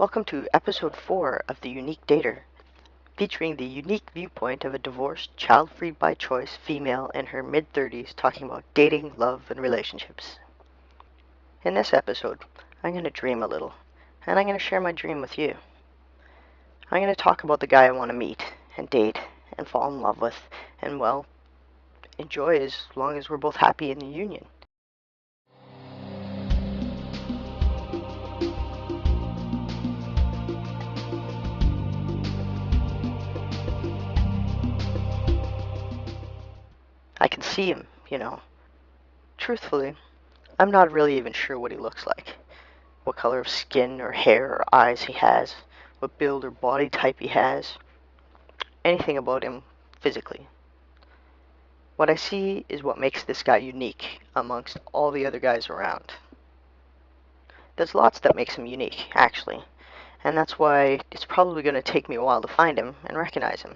Welcome to episode 4 of the Unique Dater, featuring the unique viewpoint of a divorced, child-free by choice female in her mid-30s talking about dating, love, and relationships. In this episode, I'm going to dream a little, and I'm going to share my dream with you. I'm going to talk about the guy I want to meet, and date, and fall in love with, and, well, enjoy as long as we're both happy in the union. I can see him, Truthfully, I'm not really even sure what he looks like. What color of skin or hair or eyes he has, what build or body type he has, anything about him physically. What I see is what makes this guy unique amongst all the other guys around. There's lots that makes him unique, actually, and that's why it's probably going to take me a while to find him and recognize him,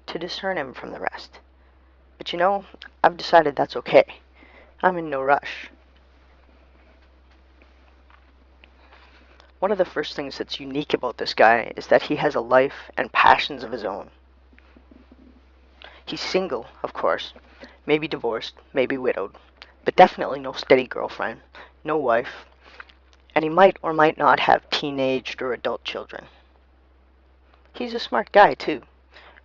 to discern him from the rest. But I've decided that's okay. I'm in no rush. One of the first things that's unique about this guy is that he has a life and passions of his own. He's single, of course, maybe divorced, maybe widowed, but definitely no steady girlfriend, no wife, and he might or might not have teenaged or adult children. He's a smart guy, too.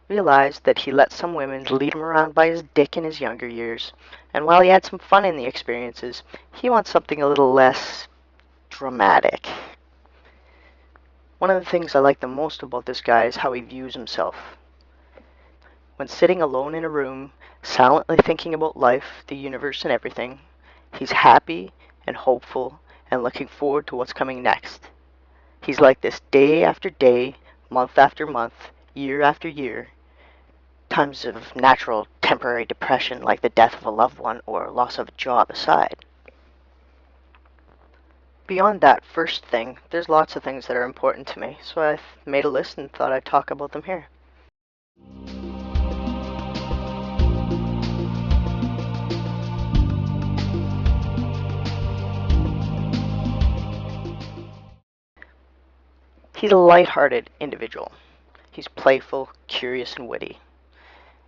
Realized that he let some women lead him around by his dick in his younger years, and while he had some fun in the experiences, he wants something a little less dramatic. One of the things I like the most about this guy is how he views himself. When sitting alone in a room, silently thinking about life, the universe, and everything, he's happy and hopeful and looking forward to what's coming next. He's like this day after day, month after month, year after year. Times of natural temporary depression like the death of a loved one or loss of a job aside. Beyond that first thing, there's lots of things that are important to me, so I've made a list and thought I'd talk about them here. He's a light-hearted individual. He's playful, curious, and witty.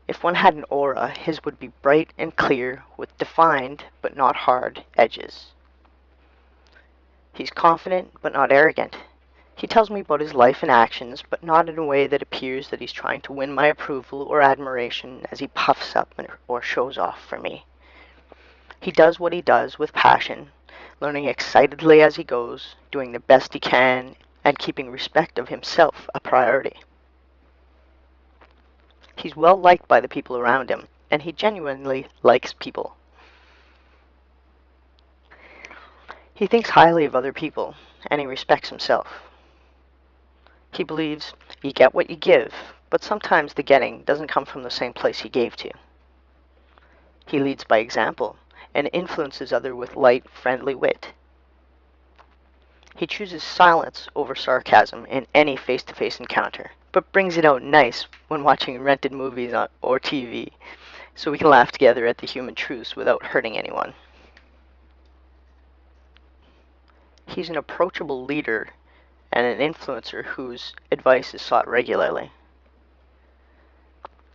If one had an aura, his would be bright and clear with defined, but not hard, edges. He's confident, but not arrogant. He tells me about his life and actions, but not in a way that appears that he's trying to win my approval or admiration as he puffs up or shows off for me. He does what he does with passion, learning excitedly as he goes, doing the best he can, and keeping respect of himself a priority. He's well liked by the people around him, and he genuinely likes people. He thinks highly of other people, and he respects himself. He believes you get what you give, but sometimes the getting doesn't come from the same place you gave to. He leads by example, and influences others with light, friendly wit. He chooses silence over sarcasm in any face-to-face encounter, but brings it out nice when watching rented movies or TV, so we can laugh together at the human truths without hurting anyone. He's an approachable leader and an influencer whose advice is sought regularly.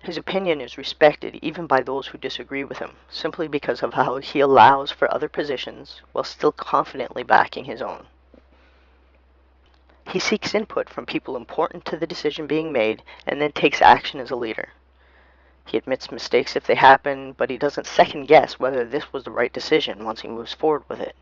His opinion is respected even by those who disagree with him, simply because of how he allows for other positions while still confidently backing his own. He seeks input from people important to the decision being made and then takes action as a leader. He admits mistakes if they happen, but he doesn't second guess whether this was the right decision once he moves forward with it.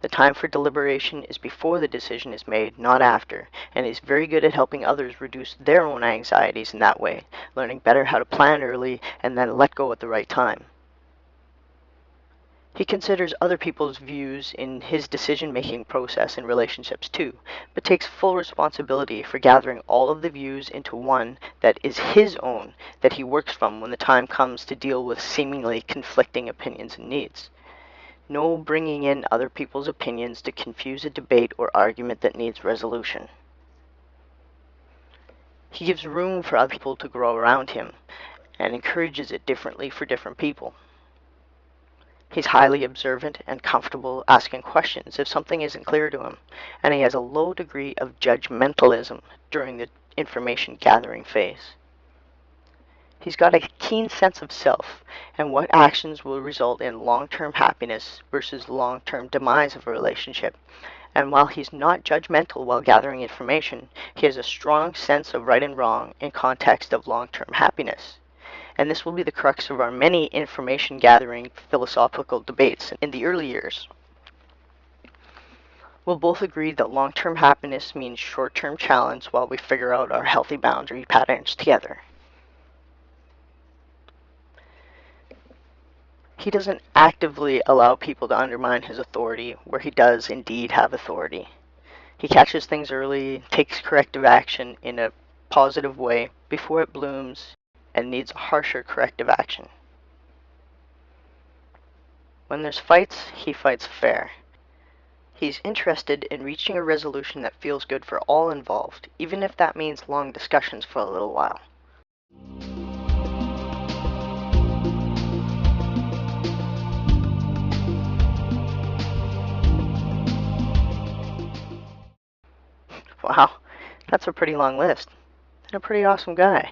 The time for deliberation is before the decision is made, not after, and is very good at helping others reduce their own anxieties in that way, learning better how to plan early and then let go at the right time. He considers other people's views in his decision-making process in relationships too, but takes full responsibility for gathering all of the views into one that is his own, that he works from when the time comes to deal with seemingly conflicting opinions and needs. No bringing in other people's opinions to confuse a debate or argument that needs resolution. He gives room for other people to grow around him and encourages it differently for different people. He's highly observant and comfortable asking questions if something isn't clear to him, and he has a low degree of judgmentalism during the information gathering phase. He's got a keen sense of self and what actions will result in long-term happiness versus long-term demise of a relationship. And while he's not judgmental while gathering information, he has a strong sense of right and wrong in context of long-term happiness. And this will be the crux of our many information gathering philosophical debates in the early years. We'll both agree that long-term happiness means short-term challenge while we figure out our healthy boundary patterns together. He doesn't actively allow people to undermine his authority where he does indeed have authority. He catches things early, takes corrective action in a positive way before it blooms and needs harsher corrective action. When there's fights, he fights fair. He's interested in reaching a resolution that feels good for all involved, even if that means long discussions for a little while. Wow, that's a pretty long list. And a pretty awesome guy.